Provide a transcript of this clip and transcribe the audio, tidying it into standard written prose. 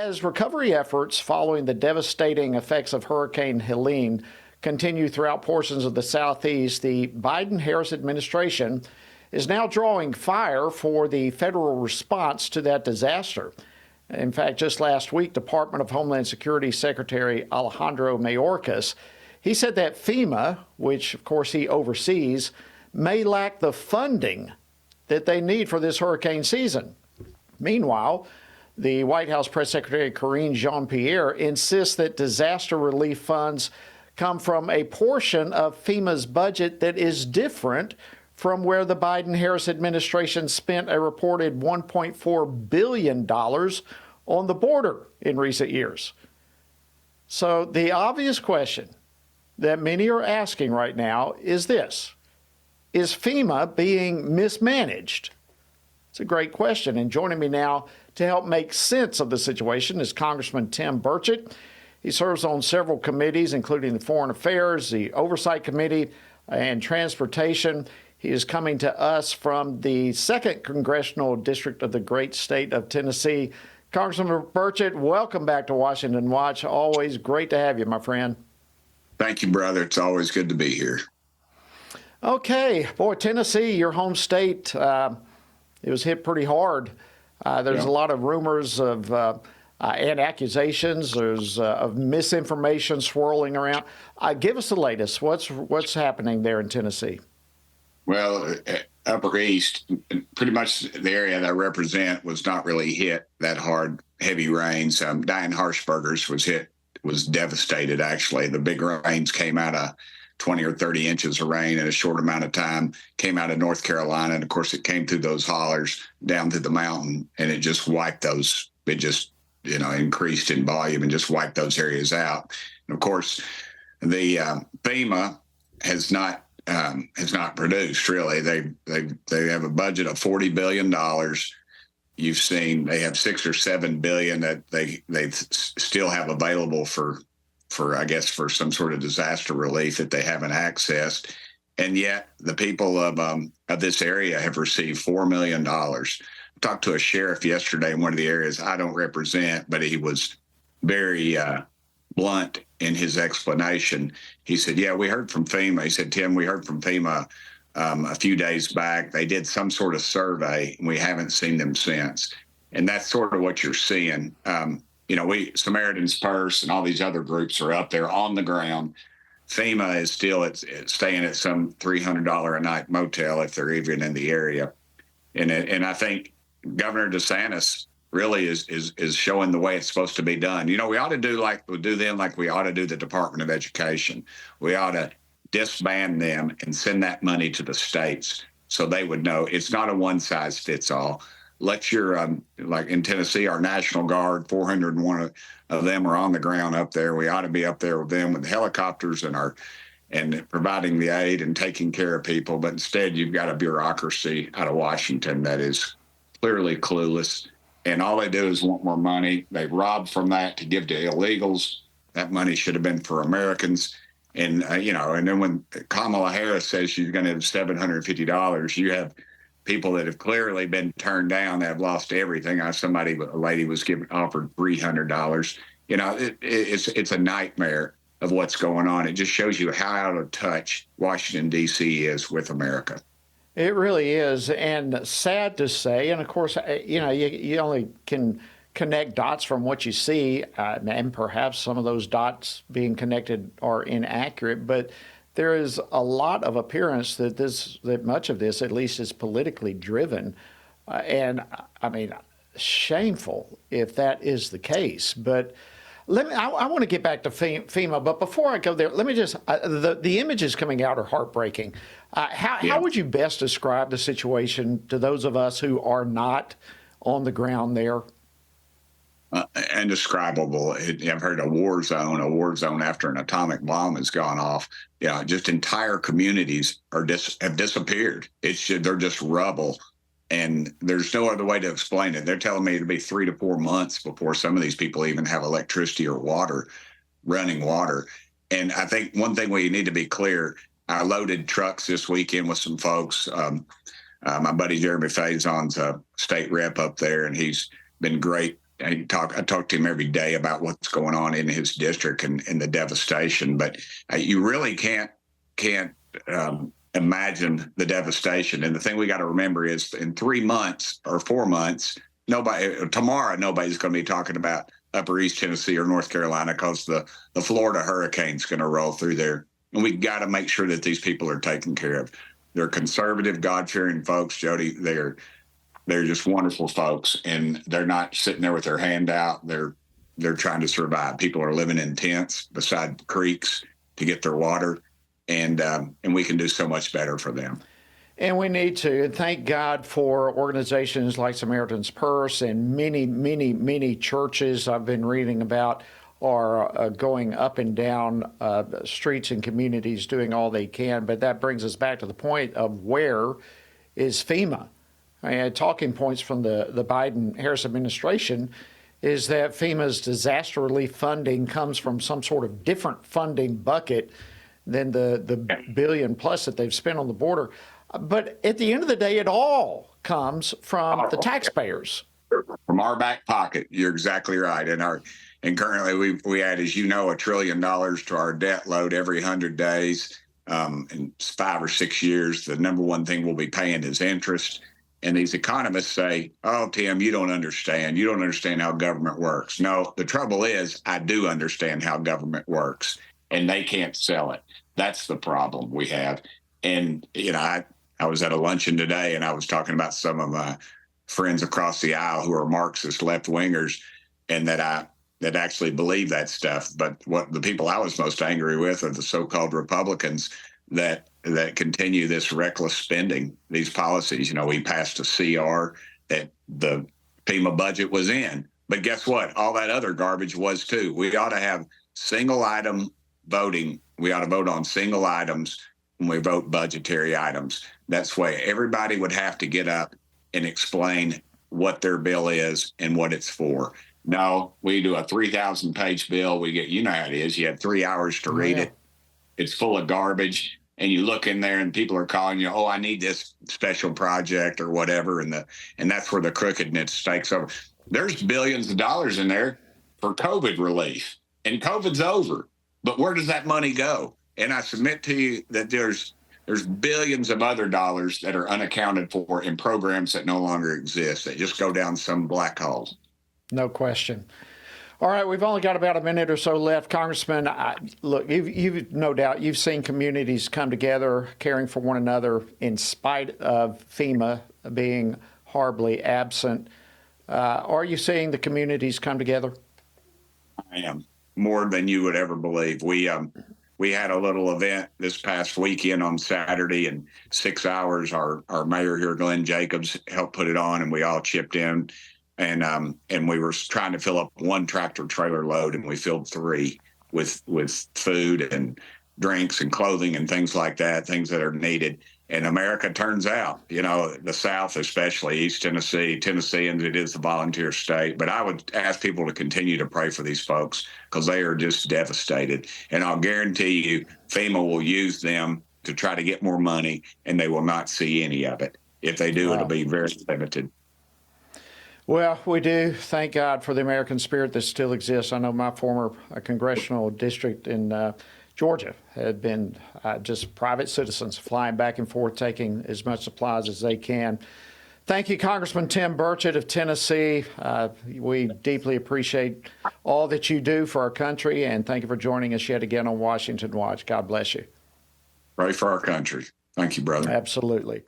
As recovery efforts following the devastating effects of Hurricane Helene continue throughout portions of the Southeast, the Biden-Harris administration is now drawing fire for the federal response to that disaster. In fact, just last week, Department of Homeland Security Secretary Alejandro Mayorkas, he said that FEMA, which of course he oversees, may lack the funding that they need for this hurricane season. Meanwhile, the White House Press Secretary Karine Jean-Pierre insists that disaster relief funds come from a portion of FEMA's budget that is different from where the Biden-Harris administration spent a reported $1.4 billion on the border in recent years. So the obvious question that many are asking right now is this: is FEMA being mismanaged? It's a great question. And joining me now to help make sense of the situation is Congressman Tim Burchett. He serves on several committees, including the Foreign Affairs, the Oversight Committee, and Transportation. He is coming to us from the 2nd Congressional District of the great state of Tennessee. Congressman Burchett, welcome back to Washington Watch. Always great to have you, my friend. Thank you, brother. It's always good to be here. Okay. Boy, Tennessee, your home state, it was hit pretty hard. There's a lot of rumors of and accusations. There's of misinformation swirling around. Give us the latest. What's happening there in Tennessee? Well, Upper East, pretty much the area that I represent, was not really hit that hard. Heavy rains. Diane Harshberger's was devastated, actually. The big rains came out of 20 or 30 inches of rain in a short amount of time, came out of North Carolina. And of course, it came through those hollers down to the mountain, and it just wiped those. It just, increased in volume and just wiped those areas out. And of course, the FEMA has not produced, really. They have a budget of $40 billion. You've seen they have $6 or $7 billion that they still have available for I guess for some sort of disaster relief that they haven't accessed. And yet the people of this area have received $4 million. I talked to a sheriff yesterday in one of the areas I don't represent, but he was very blunt in his explanation. He said, yeah, we heard from FEMA. He said, Tim, we heard from FEMA a few days back. They did some sort of survey, and we haven't seen them since. And that's sort of what you're seeing. Samaritan's Purse and all these other groups are up there on the ground. FEMA is still staying at some $300 a night motel if they're even in the area. And I think Governor DeSantis really is showing the way it's supposed to be done. We ought to do like we ought to do the Department of Education. We ought to disband them and send that money to the states so they would know it's not a one size fits all. Let your, like in Tennessee, our National Guard, 401 of them are on the ground up there. We ought to be up there with them with the helicopters and providing the aid and taking care of people. But instead, you've got a bureaucracy out of Washington that is clearly clueless. And all they do is want more money. They rob from that to give to illegals. That money should have been for Americans. And, and then when Kamala Harris says she's going to have $750, you have people that have clearly been turned down, that have lost everything. A lady was offered $300. It's a nightmare of what's going on. It just shows you how out of touch Washington, D.C. is with America. It really is, and sad to say. And of course, you only can connect dots from what you see, and perhaps some of those dots being connected are inaccurate. But there is a lot of appearance that much of this, at least, is politically driven, and I mean, shameful if that is the case. But I want to get back to FEMA, but before I go there, let me just the images coming out are heartbreaking. How would you best describe the situation to those of us who are not on the ground there? Indescribable. I've heard a war zone after an atomic bomb has gone off. Just entire communities have disappeared. They're just rubble, and there's no other way to explain it. They're telling me it'll be 3 to 4 months before some of these people even have electricity or running water. And I think one thing we need to be clear: I loaded trucks this weekend with some folks. My buddy Jeremy Faison's a state rep up there, and he's been great I talk to him every day about what's going on in his district and the devastation. But you really can't imagine the devastation. And the thing we got to remember is in 3 months or 4 months, nobody's going to be talking about Upper East Tennessee or North Carolina because the Florida hurricane's going to roll through there. And we got to make sure that these people are taken care of. They're conservative, God-fearing folks, Jody. They're just wonderful folks, and they're not sitting there with their hand out. They're trying to survive. People are living in tents beside creeks to get their water, and we can do so much better for them. And we need to. And thank God for organizations like Samaritan's Purse and many churches I've been reading about are going up and down streets and communities doing all they can. But that brings us back to the point of where is FEMA? Talking points from the Biden-Harris administration is that FEMA's disaster relief funding comes from some sort of different funding bucket than the billion plus that they've spent on the border. But at the end of the day, it all comes from the taxpayers. From our back pocket. You're exactly right. And currently we add, as you know, $1 trillion to our debt load every 100 days. In 5 or 6 years, the number one thing we'll be paying is interest. And these economists say, oh, Tim, you don't understand. You don't understand how government works. No, the trouble is I do understand how government works, and they can't sell it. That's the problem we have. And, I was at a luncheon today, and I was talking about some of my friends across the aisle who are Marxist left-wingers, and that actually believe that stuff. But what the people I was most angry with are the so-called Republicans that continue this reckless spending, these policies. We passed a CR that the FEMA budget was in. But guess what? All that other garbage was too. We ought to have single item voting. We ought to vote on single items when we vote budgetary items. That's why everybody would have to get up and explain what their bill is and what it's for. No, we do a 3,000-page bill. We get, how it is. You have 3 hours to read it. It's full of garbage. And you look in there and people are calling you, oh, I need this special project or whatever. And that's where the crookedness takes over. There's billions of dollars in there for COVID relief, and COVID's over. But where does that money go? And I submit to you that there's billions of other dollars that are unaccounted for in programs that no longer exist. They just go down some black hole. No question. All right, we've only got about a minute or so left. Congressman, look, you've no doubt you've seen communities come together, caring for one another in spite of FEMA being horribly absent. Are you seeing the communities come together? I am, more than you would ever believe. We had a little event this past weekend on Saturday, in 6 hours, our mayor here, Glenn Jacobs, helped put it on, and we all chipped in. And we were trying to fill up one tractor trailer load, and we filled 3 with food and drinks and clothing and things like that, things that are needed. And America turns out, the South, especially East Tennessee, Tennesseans, it is a volunteer state. But I would ask people to continue to pray for these folks because they are just devastated. And I'll guarantee you FEMA will use them to try to get more money, and they will not see any of it. If they do, It'll be very limited. Well, we do thank God for the American spirit that still exists. I know my former congressional district in Georgia had been just private citizens flying back and forth, taking as much supplies as they can. Thank you, Congressman Tim Burchett of Tennessee. We deeply appreciate all that you do for our country, and thank you for joining us yet again on Washington Watch. God bless you. Pray for our country. Thank you, brother. Absolutely.